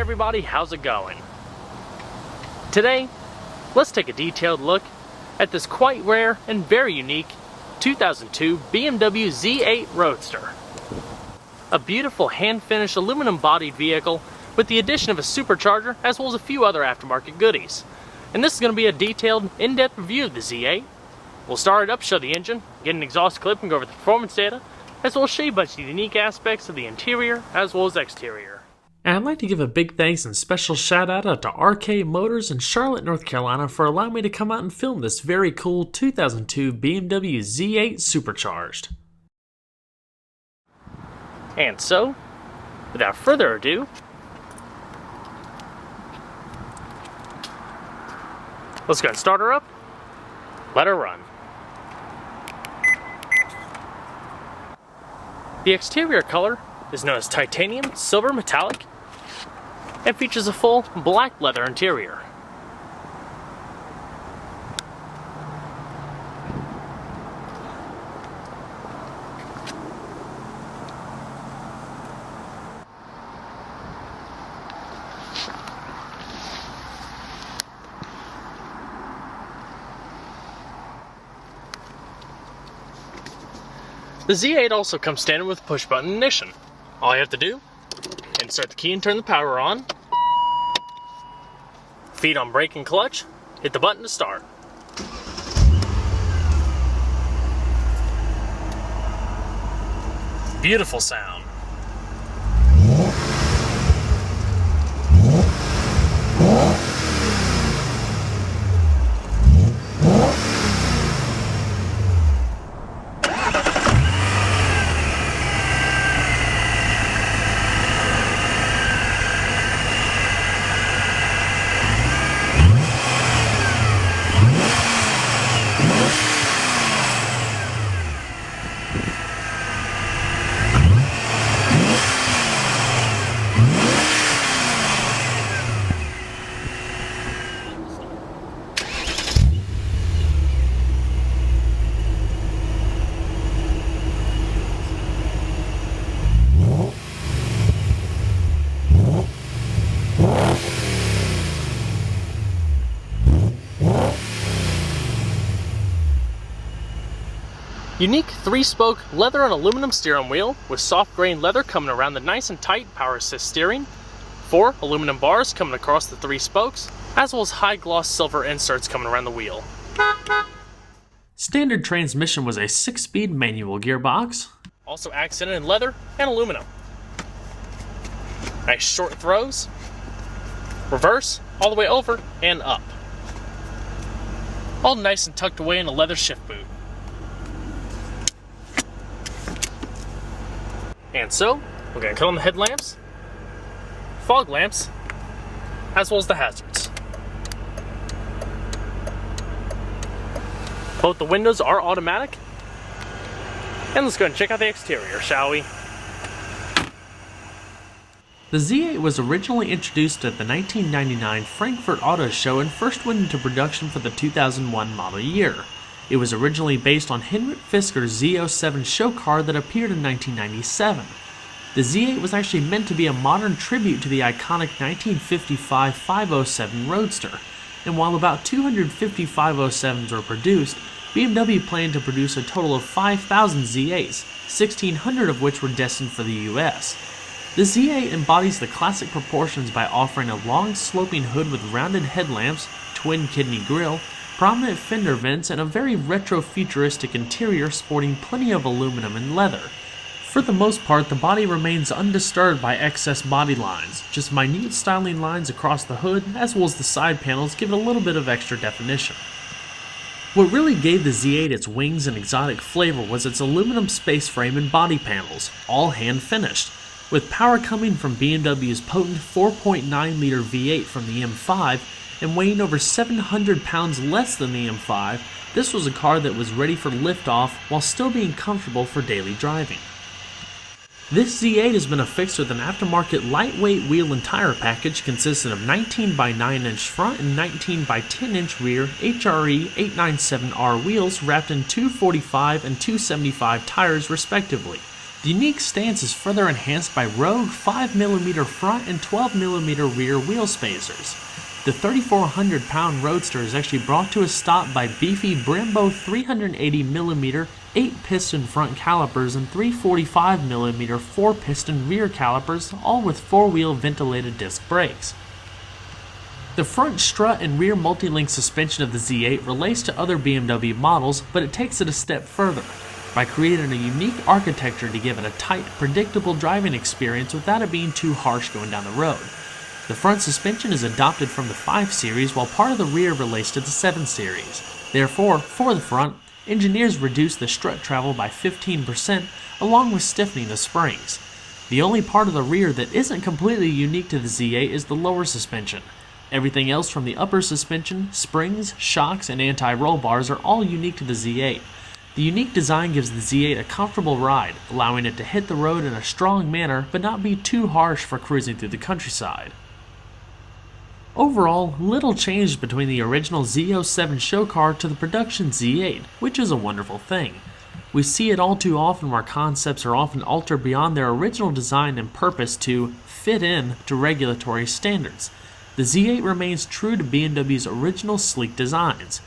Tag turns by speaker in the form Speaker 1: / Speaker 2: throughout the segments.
Speaker 1: everybody, how's it going? Today, let's take a detailed look at this quite rare and very unique 2002 BMW Z8 Roadster. A beautiful hand-finished aluminum-bodied vehicle with the addition of a supercharger as well as a few other aftermarket goodies. And this is going to be a detailed, in-depth review of the Z8. We'll start it up, show the engine, get an exhaust clip and go over the performance data, as well as show you a bunch of the unique aspects of the interior as well as exterior. And I'd like to give a big thanks and special shout out to RK Motors in Charlotte, North Carolina for allowing me to come out and film this very cool 2002 BMW Z8 Supercharged. And so, without further ado, let's go ahead and start her up, let her run. The exterior color is known as titanium silver metallic and features a full black leather interior. The Z8 also comes standard with push-button ignition. All you have to do, insert the key and turn the power on, feet on brake and clutch, hit the button to start. Beautiful sound. Unique 3-spoke leather and aluminum steering wheel with soft grain leather coming around the nice and tight power assist steering, 4 aluminum bars coming across the 3 spokes, as well as high gloss silver inserts coming around the wheel. Standard transmission was a 6-speed manual gearbox, also accented in leather and aluminum. Nice short throws, reverse, all the way over and up. All nice and tucked away in a leather shift boot. And so, we're going to cut on the headlamps, fog lamps, as well as the hazards. Both the windows are automatic. And let's go ahead and check out the exterior, shall we? The Z8 was originally introduced at the 1999 Frankfurt Auto Show and first went into production for the 2001 model year. It was originally based on Henrik Fisker's Z07 show car that appeared in 1997. The Z8 was actually meant to be a modern tribute to the iconic 1955 507 Roadster, and while about 250 507s were produced, BMW planned to produce a total of 5,000 Z8s, 1,600 of which were destined for the US. The Z8 embodies the classic proportions by offering a long sloping hood with rounded headlamps, twin kidney grille, prominent fender vents, and a very retro-futuristic interior sporting plenty of aluminum and leather. For the most part, the body remains undisturbed by excess body lines, just minute styling lines across the hood as well as the side panels give it a little bit of extra definition. What really gave the Z8 its wings and exotic flavor was its aluminum space frame and body panels, all hand-finished. With power coming from BMW's potent 4.9-liter V8 from the M5, and weighing over 700 pounds less than the M5, this was a car that was ready for liftoff while still being comfortable for daily driving. This Z8 has been affixed with an aftermarket lightweight wheel and tire package consisting of 19 by 9 inch front and 19 by 10 inch rear HRE 897R wheels wrapped in 245 and 275 tires respectively. The unique stance is further enhanced by rogue 5mm front and 12mm rear wheel spacers. The 3,400 pound Roadster is actually brought to a stop by beefy Brembo 380mm 8-piston front calipers and 345mm 4-piston rear calipers, all with 4-wheel ventilated disc brakes. The front strut and rear multi-link suspension of the Z8 relates to other BMW models, but it takes it a step further by creating a unique architecture to give it a tight, predictable driving experience without it being too harsh going down the road. The front suspension is adopted from the 5 Series, while part of the rear relates to the 7 Series. Therefore, for the front, engineers reduced the strut travel by 15%, along with stiffening the springs. The only part of the rear that isn't completely unique to the Z8 is the lower suspension. Everything else from the upper suspension, springs, shocks, and anti-roll bars are all unique to the Z8. The unique design gives the Z8 a comfortable ride, allowing it to hit the road in a strong manner but not be too harsh for cruising through the countryside. Overall, little changed between the original Z07 show car to the production Z8, which is a wonderful thing. We see it all too often where concepts are often altered beyond their original design and purpose to fit in to regulatory standards. The Z8 remains true to BMW's original sleek designs.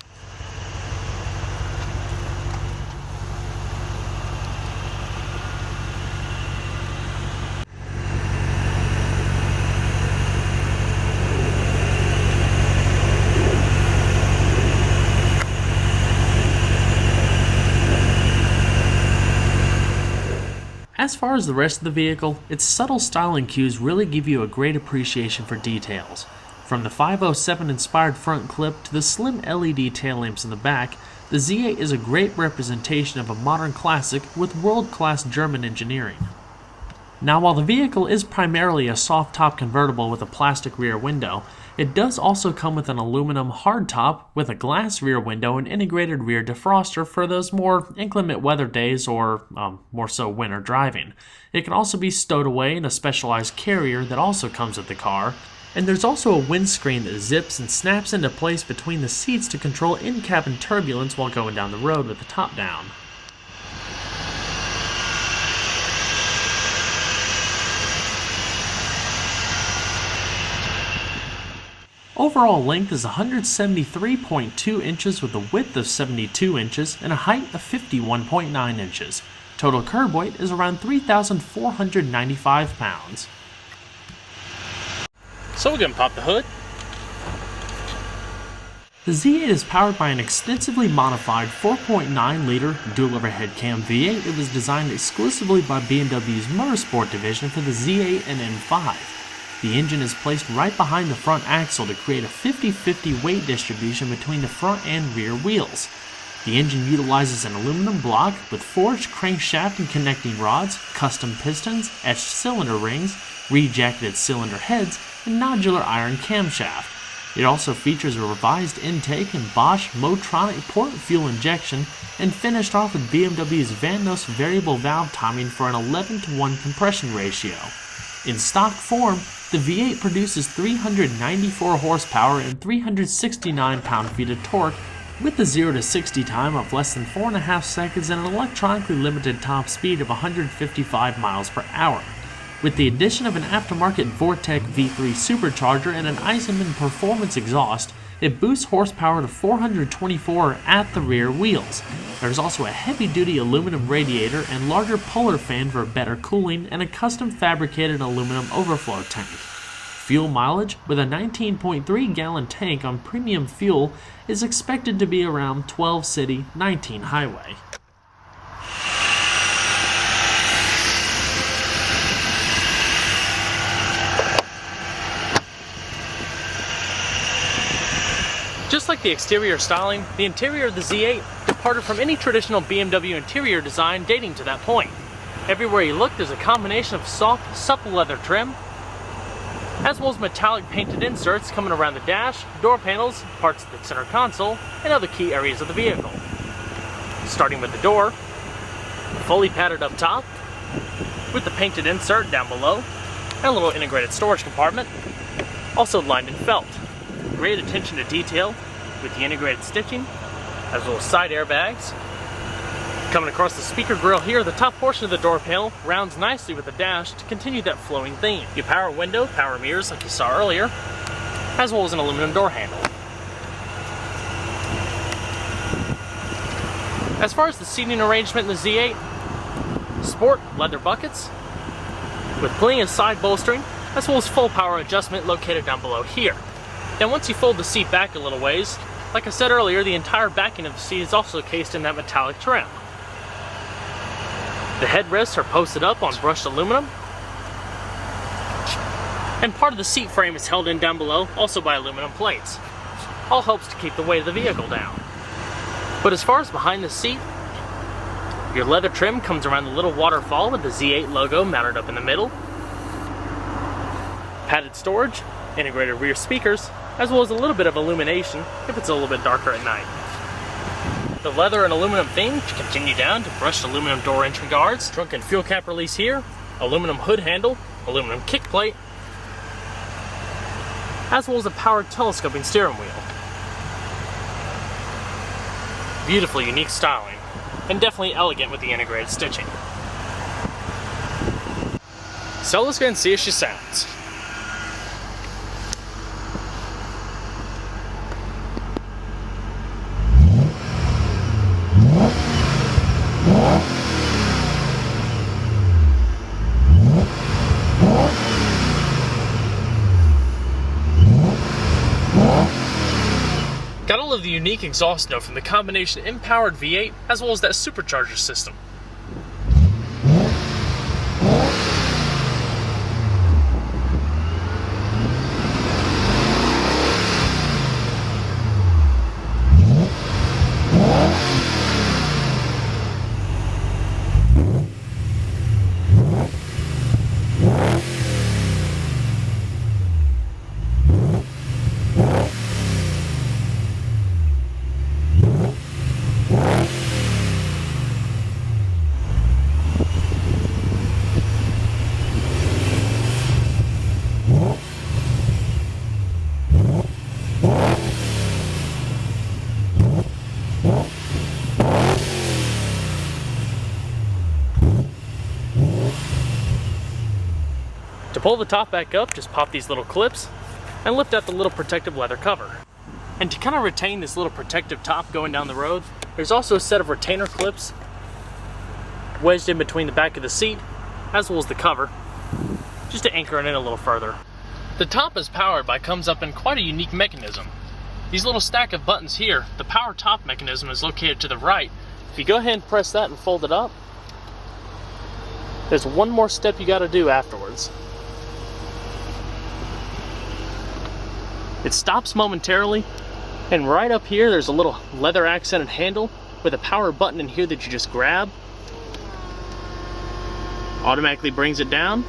Speaker 1: As far as the rest of the vehicle, its subtle styling cues really give you a great appreciation for details. From the 507-inspired front clip to the slim LED tail lamps in the back, the Z8 is a great representation of a modern classic with world-class German engineering. Now, while the vehicle is primarily a soft-top convertible with a plastic rear window, it does also come with an aluminum hardtop with a glass rear window and integrated rear defroster for those more inclement weather days or more so winter driving. It can also be stowed away in a specialized carrier that also comes with the car. And there's also a windscreen that zips and snaps into place between the seats to control in-cabin turbulence while going down the road with the top down. Overall length is 173.2 inches with a width of 72 inches and a height of 51.9 inches. Total curb weight is around 3,495 pounds. So we're going to pop the hood. The Z8 is powered by an extensively modified 4.9-liter dual overhead cam V8 that was designed exclusively by BMW's motorsport division for the Z8 and M5. The engine is placed right behind the front axle to create a 50-50 weight distribution between the front and rear wheels. The engine utilizes an aluminum block with forged crankshaft and connecting rods, custom pistons, etched cylinder rings, rejacketed cylinder heads, and nodular iron camshaft. It also features a revised intake and Bosch Motronic port fuel injection, and finished off with BMW's Vanos variable valve timing for an 11:1 compression ratio. In stock form, the V8 produces 394 horsepower and 369 pound-feet of torque, with a 0 to 60 time of less than 4.5 seconds and an electronically limited top speed of 155 miles per hour. With the addition of an aftermarket Vortec V3 supercharger and an Eisenman performance exhaust, it boosts horsepower to 424 at the rear wheels. There's also a heavy-duty aluminum radiator and larger polar fan for better cooling and a custom fabricated aluminum overflow tank. Fuel mileage, with a 19.3-gallon tank on premium fuel, is expected to be around 12 city, 19 highway. Just like the exterior styling, the interior of the Z8 departed from any traditional BMW interior design dating to that point. Everywhere you look, there's a combination of soft, supple leather trim, as well as metallic painted inserts coming around the dash, door panels, parts of the center console, and other key areas of the vehicle. Starting with the door, fully padded up top, with the painted insert down below, and a little integrated storage compartment, also lined in felt. Great attention to detail with the integrated stitching, as well as side airbags, Coming across the speaker grille here, the top portion of the door panel rounds nicely with the dash to continue that flowing theme. You power window, power mirrors like you saw earlier, as well as an aluminum door handle. As far as the seating arrangement in the Z8, sport leather buckets with plenty of side bolstering, as well as full power adjustment located down below here. Now once you fold the seat back a little ways, like I said earlier, the entire backing of the seat is also cased in that metallic trim. The headrests are posted up on brushed aluminum, and part of the seat frame is held in down below, also by aluminum plates. All helps to keep the weight of the vehicle down. But as far as behind the seat, your leather trim comes around the little waterfall with the Z8 logo mounted up in the middle. Padded storage, integrated rear speakers, as well as a little bit of illumination if it's a little bit darker at night. The leather and aluminum theme to continue down to brushed aluminum door entry guards, trunk and fuel cap release here, aluminum hood handle, aluminum kick plate, as well as a powered telescoping steering wheel. Beautifully unique styling, and definitely elegant with the integrated stitching. So let's go and see if she sounds. Got all of the unique exhaust note from the combination in-powered V8 as well as that supercharger system. To pull the top back up, just pop these little clips and lift out the little protective leather cover. And to kind of retain this little protective top going down the road, there's also a set of retainer clips wedged in between the back of the seat as well as the cover, just to anchor it in a little further. The top is powered by comes up in quite a unique mechanism. These little stack of buttons here, the power top mechanism is located to the right. If you go ahead and press that and fold it up, there's one more step you got to do afterwards. It stops momentarily, and right up here there's a little leather accented handle with a power button in here that you just grab. Automatically brings it down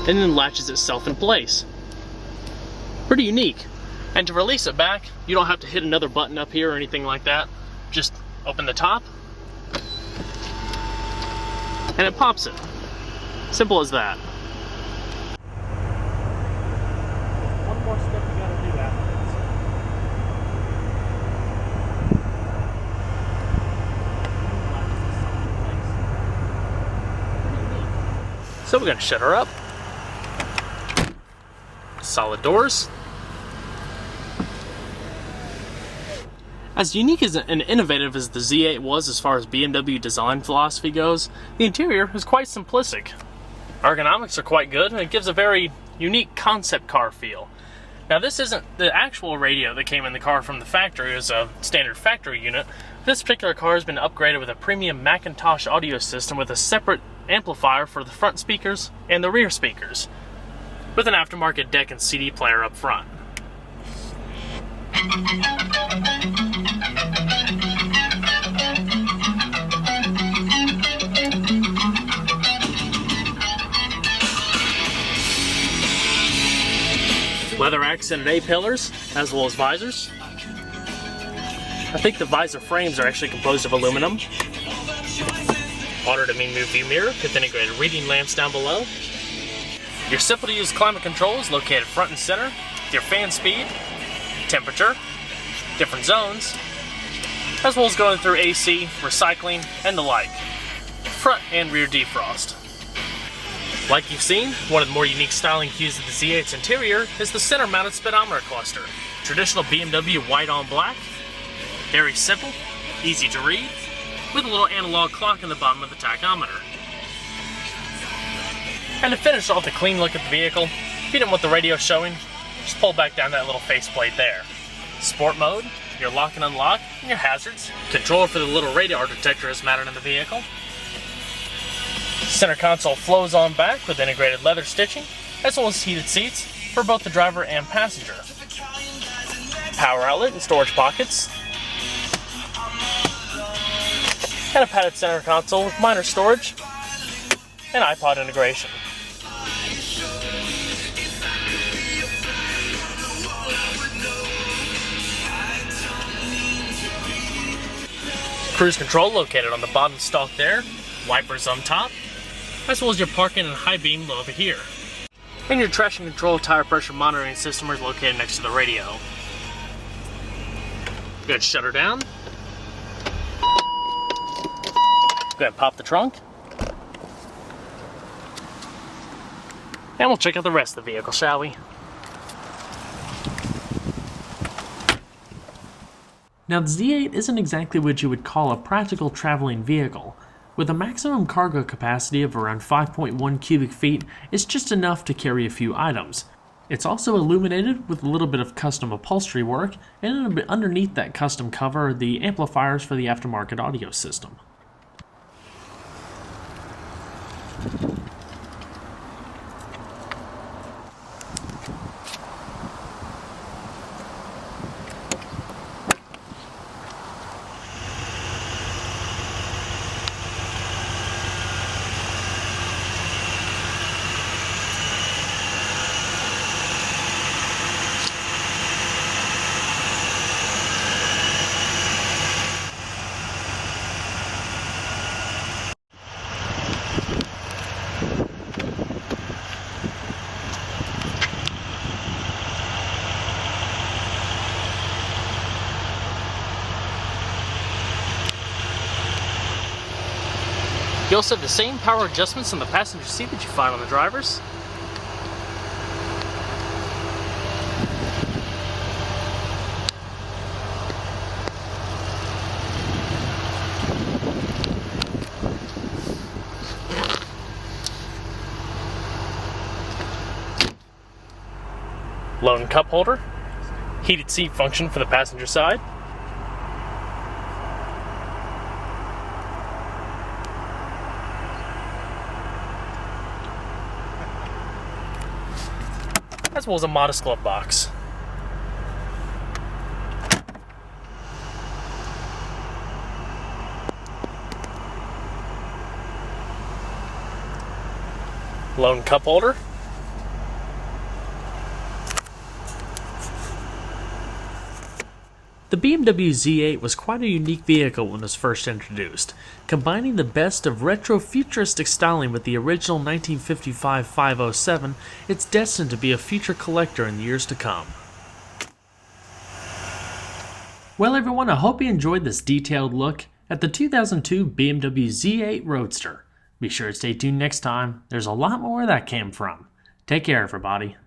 Speaker 1: and then latches itself in place. Pretty unique. And to release it back, you don't have to hit another button up here or anything like that. Just open the top and it pops it. Simple as that. One more step you gotta do afterwards. So we're gonna shut her up. Solid doors. As unique as and innovative as the Z8 was as far as BMW design philosophy goes, the interior is quite simplistic. Ergonomics are quite good, and it gives a very unique concept car feel. Now this isn't the actual radio that came in the car from the factory as a standard factory unit. This particular car has been upgraded with a premium Macintosh audio system with a separate amplifier for the front speakers and the rear speakers, with an aftermarket deck and CD player up front. Leather accented A-pillars, as well as visors. I think the visor frames are actually composed of aluminum. Auto-dimming view mirror with integrated reading lamps down below. Your simple to use climate control is located front and center with your fan speed, temperature, different zones, as well as going through AC, recycling, and the like. Front and rear defrost. Like you've seen, one of the more unique styling cues of the Z8's interior is the center-mounted speedometer cluster. Traditional BMW white on black, very simple, easy to read, with a little analog clock in the bottom of the tachometer. And to finish off the clean look of the vehicle, if you didn't want the radio showing, just pull back down that little faceplate there. Sport mode, your lock and unlock, and your hazards. Controller for the little radar detector is mounted in the vehicle. Center console flows on back with integrated leather stitching, as well as heated seats for both the driver and passenger. Power outlet and storage pockets. And a padded center console with minor storage and iPod integration. Cruise control located on the bottom stalk there, wipers on top, as well as your parking and high beam over here. And your traction control tire pressure monitoring system is located next to the radio. Go ahead and shut her down. Go ahead and pop the trunk. And we'll check out the rest of the vehicle, shall we? Now the Z8 isn't exactly what you would call a practical traveling vehicle. With a maximum cargo capacity of around 5.1 cubic feet, it's just enough to carry a few items. It's also illuminated with a little bit of custom upholstery work, and underneath that custom cover are the amplifiers for the aftermarket audio system. You also have the same power adjustments on the passenger seat that you find on the driver's. Lone cup holder, heated seat function for the passenger side. As well as a modest glove box. Lone cup holder. The BMW Z8 was quite a unique vehicle when it was first introduced. Combining the best of retro futuristic styling with the original 1955 507, it's destined to be a future collector in the years to come. Well everyone, I hope you enjoyed this detailed look at the 2002 BMW Z8 Roadster. Be sure to stay tuned next time, there's a lot more where that came from. Take care everybody.